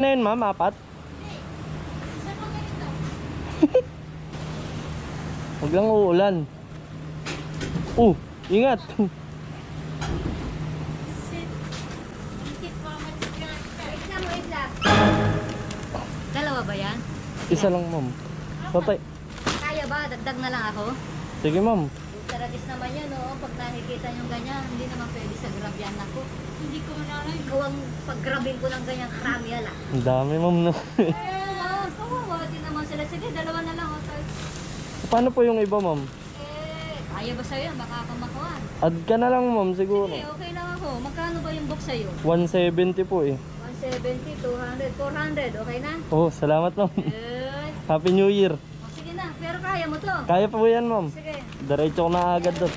Na yun, ma'am, apat? Isa pa ganito. Huwag lang uulan. Ingat. Ikit pa wait lang. Dalawa ba yan? Isa lang, ma'am. Patay. Kaya ba? Dagdag na lang ako? Sige, ma'am. Taradis naman yan, oo. Pag nakikita nyo ganyan, hindi naman pwede sa grab yan ako. Hindi ko manalay. Ikaw ang pag-grabin ko ng ganyang krami yan ah. Ang dami, ma'am, no? Kawawa din naman sila. Sige, dalawa na lang. Okay. Paano po yung iba, ma'am? Kaya ba sa'yo? Baka ako makuhan. Add ka na lang, ma'am, siguro. Sige, okay lang ako. Magkano ba yung box sa'yo? 170 po eh. 170, 200, 400. Okay na? Salamat, ma'am. Good. Happy New Year. Sige na, pero kaya mo to. Kaya po yan, ma'am. Sige. Diretso ko na agad doon.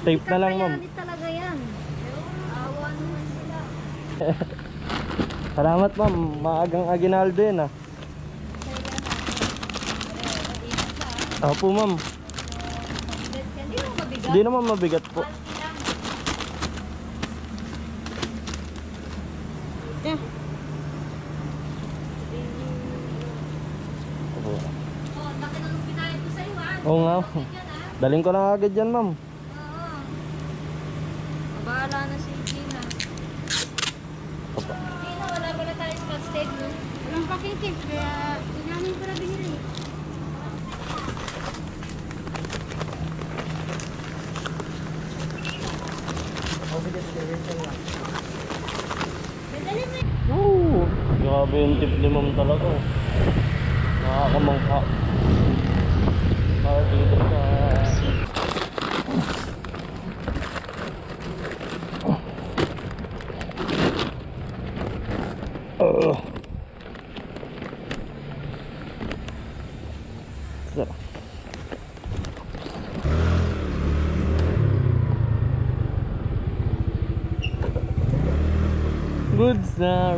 Tape na lang, ma'am. Kayanit talaga yan. Awa naman sila. Salamat, ma'am. Maagang aginaldo yun, ah. Opo, ma'am. Hindi mo mabigat. Hindi naman mabigat po. Oh, laki na nung pinayad ko sa'yo ha. Oo nga. Daling ko na agad yan, ma'am. Oo. Bahala na si Gina. Gina, wala pala tayong scotch tape no? Walang pakitip, kaya inamin ko na binili. Grabe yung tip ni ma'am talaga. Nakakamangha. Dito sa... Goods na